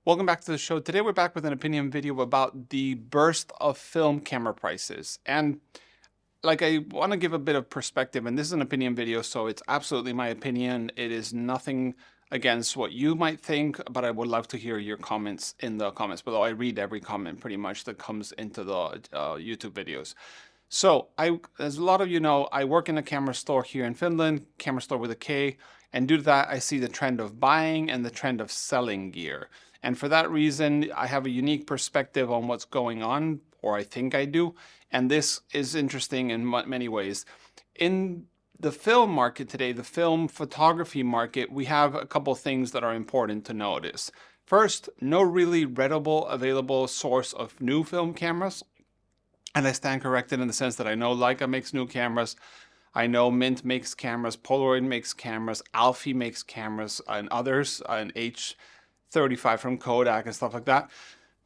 Welcome back to the show. Today we're back with an opinion video about the burst of film camera prices. And I want to give a bit of perspective, and this is an opinion video, so it's absolutely my opinion. It is nothing against what you might think, but I would love to hear your comments in the comments below. I read every comment pretty much that comes into the YouTube videos. So as a lot of you know, I work in a camera store here in Finland, camera store with a K, and due to that, I see the trend of buying and the trend of selling gear. And for that reason, I have a unique perspective on what's going on, or I think I do. And this is interesting in many ways. In the film market today, the film photography market, we have a couple things that are important to notice. First, no really readable, available source of new film cameras. And I stand corrected in the sense that I know Leica makes new cameras. I know Mint makes cameras, Polaroid makes cameras, Alfie makes cameras, and others, an H35 from Kodak and stuff like that.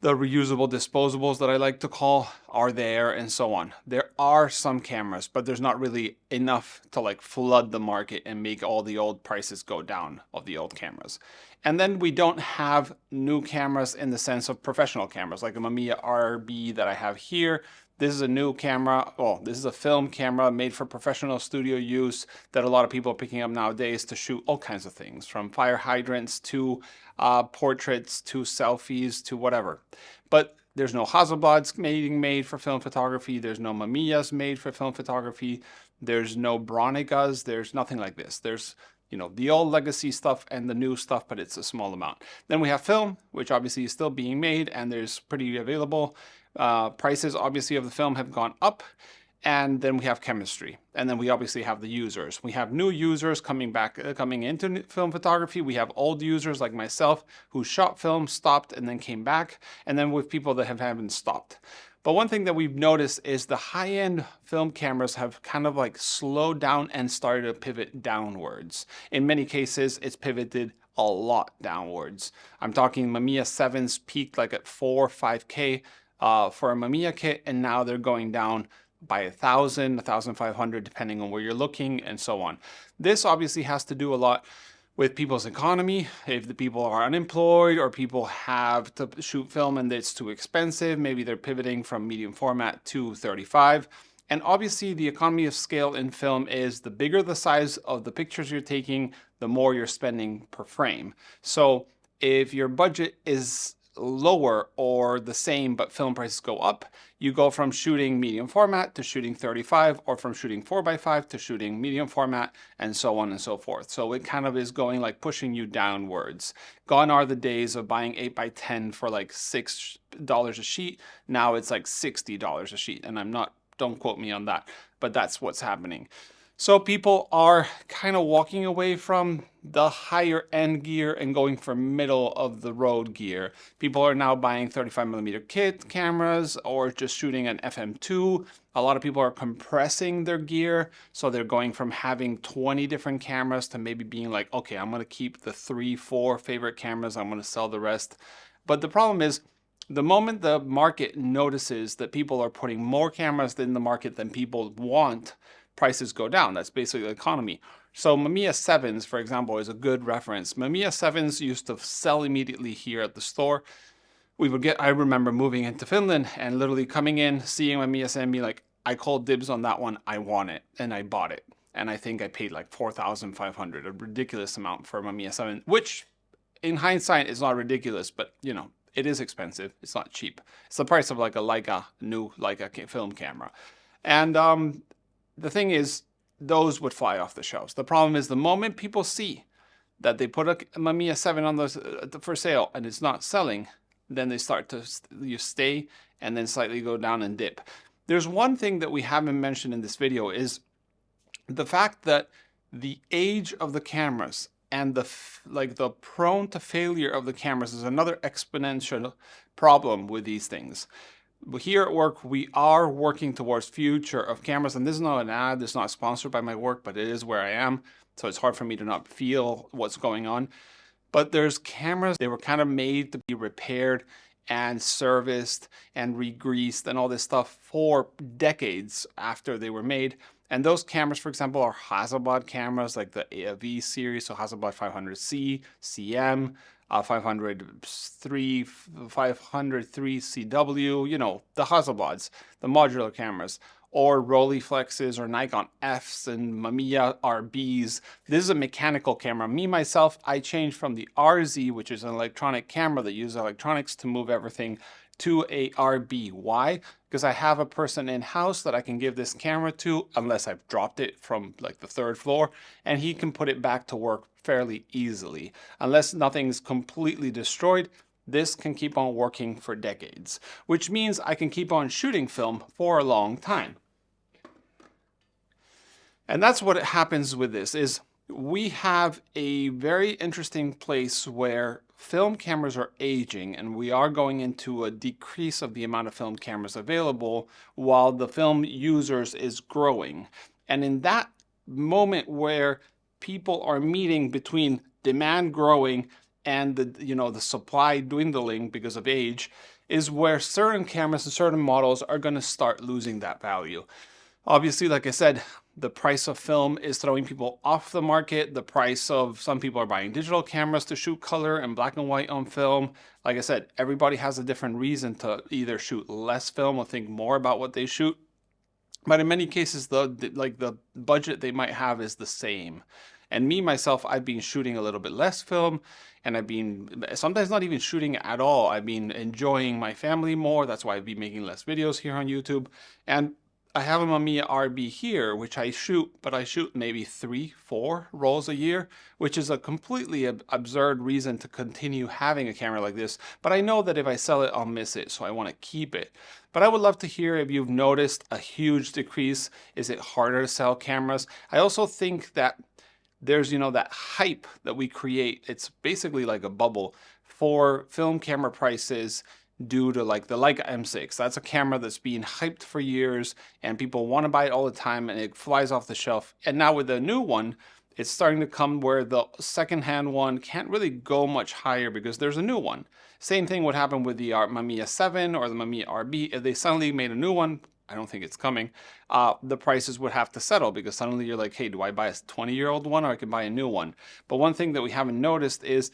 The reusable disposables that I like to call are there and so on. There are some cameras, but there's not really enough to flood the market and make all the old prices go down of the old cameras. And then we don't have new cameras in the sense of professional cameras, like a Mamiya RB that I have here. This is a new camera. Well, this is a film camera made for professional studio use that a lot of people are picking up nowadays to shoot all kinds of things, from fire hydrants to portraits to selfies to whatever. But there's no Hasselblads being made for film photography. There's no Mamiyas made for film photography. There's no Bronigas. There's nothing like this. There's the old legacy stuff and the new stuff, but it's a small amount. Then we have film, which obviously is still being made and there's pretty available. Prices obviously of the film have gone up. And then we have chemistry. And then we obviously have the users. We have new users coming into film photography. We have old users like myself who shot film, stopped, and then came back. And then with people that haven't stopped. But one thing that we've noticed is the high-end film cameras have kind of slowed down and started to pivot downwards. In many cases, it's pivoted a lot downwards. I'm talking Mamiya 7s peaked at 4, 5K for a Mamiya kit, and now they're going down by 1,000, 1,500, depending on where you're looking, and so on. This obviously has to do a lot with people's economy. If the people are unemployed or people have to shoot film and it's too expensive, maybe they're pivoting from medium format to 35. And obviously the economy of scale in film is the bigger the size of the pictures you're taking, the more you're spending per frame. So if your budget is lower or the same but film prices go up, you go from shooting medium format to shooting 35, or from shooting 4x5 to shooting medium format, and so on and so forth. So it kind of is going pushing you downwards. Gone are the days of buying 8x10 for $6 a sheet. Now it's $60 a sheet, and don't quote me on that, but that's what's happening. So people are kind of walking away from the higher end gear and going for middle of the road gear. People are now buying 35mm kit cameras or just shooting an FM2. A lot of people are compressing their gear. So they're going from having 20 different cameras to maybe being okay, I'm going to keep the 3, 4 favorite cameras. I'm going to sell the rest. But the problem is, the moment the market notices that people are putting more cameras in the market than people want, prices go down. That's basically the economy. So Mamiya 7s, for example, is a good reference. Mamiya 7s used to sell immediately here at the store. I remember moving into Finland and literally coming in, seeing Mamiya 7 and being I called dibs on that one. I want it. And I bought it. And I think I paid 4,500, a ridiculous amount for Mamiya 7, which in hindsight is not ridiculous, but it is expensive. It's not cheap. It's the price of a new Leica film camera. And the thing is, those would fly off the shelves. The problem is the moment people see that they put a Mamiya 7 on those for sale and it's not selling, then they start to stay and then slightly go down and dip. There's one thing that we haven't mentioned in this video is the fact that the age of the cameras and the prone to failure of the cameras is another exponential problem with these things. Here at work, we are working towards future of cameras, and this is not an ad, this is not sponsored by my work, but it is where I am, so it's hard for me to not feel what's going on. But there's cameras, they were kind of made to be repaired and serviced and re-greased and all this stuff for decades after they were made. And those cameras, for example, are Hasselblad cameras like the V series, so Hasselblad 500C, CM, 503, 503CW, you know, the Hasselblads, the modular cameras, or Rolleiflexes or Nikon Fs and Mamiya RBs. This is a mechanical camera. Me, myself, I changed from the RZ, which is an electronic camera that uses electronics to move everything, to a RB. Why? Because I have a person in-house that I can give this camera to, unless I've dropped it from like the 3rd floor, and he can put it back to work fairly easily. Unless nothing's completely destroyed, this can keep on working for decades, which means I can keep on shooting film for a long time. And that's what happens with this, is we have a very interesting place where film cameras are aging, and we are going into a decrease of the amount of film cameras available while the film users is growing. And in that moment where people are meeting between demand growing and the supply dwindling because of age, is where certain cameras and certain models are going to start losing that value. Obviously, like I said, the price of film is throwing people off the market. The price of, some people are buying digital cameras to shoot color and black and white on film. Like I said, everybody has a different reason to either shoot less film or think more about what they shoot. But in many cases, the budget they might have is the same. And me, myself, I've been shooting a little bit less film, and I've been sometimes not even shooting at all. I've been enjoying my family more. That's why I've been making less videos here on YouTube. And I have a Mamiya RB here, which I shoot, but I shoot maybe 3-4 rolls a year, which is a completely absurd reason to continue having a camera like this. But I know that if I sell it, I'll miss it, so I want to keep it. But I would love to hear if you've noticed a huge decrease. Is it harder to sell cameras? I also think that there's, that hype that we create. It's basically like a bubble for film camera prices due to like the Leica M6. That's a camera that's been hyped for years and people want to buy it all the time, and it flies off the shelf. And now with the new one, it's starting to come where the secondhand one can't really go much higher because there's a new one. Same thing would happen with the Mamiya 7 or the Mamiya RB. If they suddenly made a new one, I don't think it's coming, the prices would have to settle, because suddenly you're like, hey, do I buy a 20-year-old one or I can buy a new one? But one thing that we haven't noticed is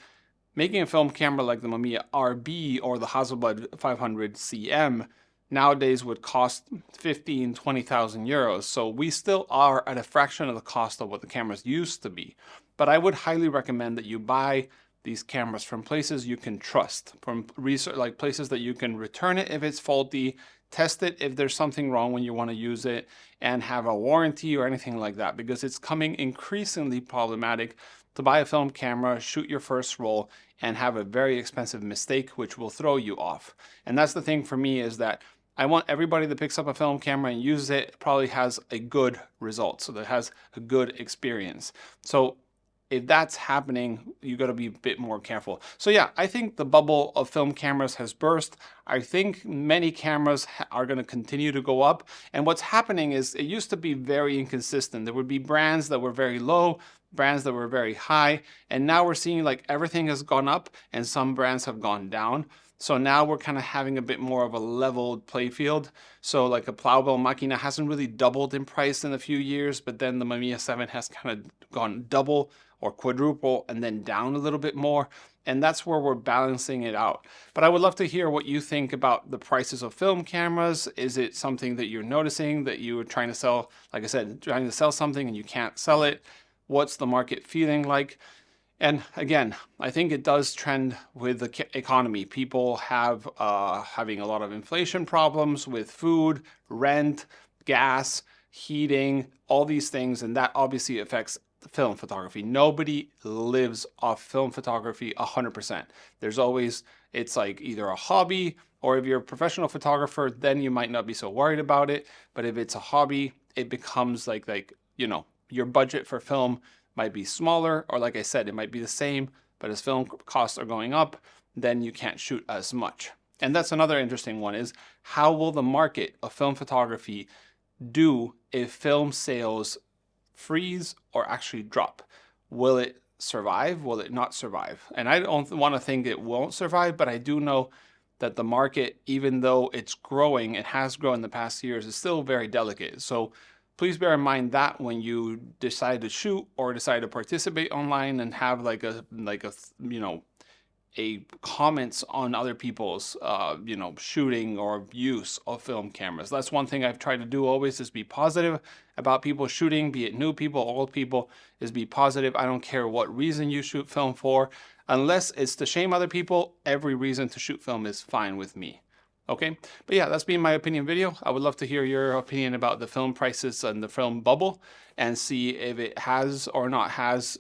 making a film camera like the Mamiya RB or the Hasselblad 500 CM nowadays would cost 15,000 to 20,000 euros. So we still are at a fraction of the cost of what the cameras used to be. But I would highly recommend that you buy these cameras from places you can trust, from research, like places that you can return it if it's faulty, test it if there's something wrong when you want to use it, and have a warranty or anything like that, because it's coming increasingly problematic to buy a film camera, shoot your first roll, and have a very expensive mistake which will throw you off. And that's the thing for me, is that I want everybody that picks up a film camera and uses it probably has a good result, so that has a good experience. So if that's happening, you got to be a bit more careful. So yeah, I think the bubble of film cameras has burst. I think many cameras are going to continue to go up. And what's happening is, it used to be very inconsistent. There would be brands that were very low, brands that were very high, and now we're seeing like everything has gone up and some brands have gone down. So now we're kind of having a bit more of a leveled play field. So like a Plowbell Machina hasn't really doubled in price in a few years, but then the Mamiya 7 has kind of gone double or quadruple and then down a little bit more. And that's where we're balancing it out. But I would love to hear what you think about the prices of film cameras. Is it something that you're noticing, that you are trying to sell, like I said, trying to sell something and you can't sell it? What's the market feeling like? And again, I think it does trend with the economy. People have having a lot of inflation problems with food, rent, gas, heating, all these things, and that obviously affects film photography. Nobody lives off film photography 100%. There's always, it's like either a hobby, or if you're a professional photographer, then you might not be so worried about it. But if it's a hobby, it becomes like your budget for film might be smaller, or like I said, it might be the same, but as film costs are going up, then you can't shoot as much. And that's another interesting one, is how will the market of film photography do if film sales freeze or actually drop? Will it survive? Will it not survive? And I don't want to think it won't survive, but I do know that the market, even though it's growing, it has grown in the past years, is still very delicate. So please bear in mind that when you decide to shoot or decide to participate online and have like a a comments on other people's, you know, shooting or use of film cameras. That's one thing I've tried to do always, is be positive about people shooting, be it new people, old people, is be positive. I don't care what reason you shoot film for, unless it's to shame other people. Every reason to shoot film is fine with me. Okay, but yeah, that's been my opinion video. I would love to hear your opinion about the film prices and the film bubble, and see if it has or not has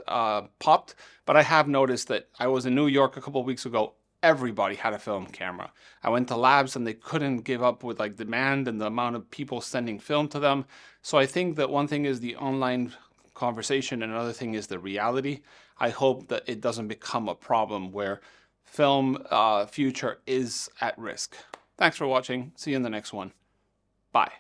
popped. But I have noticed that I was in New York a couple of weeks ago. Everybody had a film camera. I went to labs and they couldn't give up with like demand and the amount of people sending film to them. So I think that one thing is the online conversation and another thing is the reality. I hope that it doesn't become a problem where film future is at risk. Thanks for watching. See you in the next one. Bye.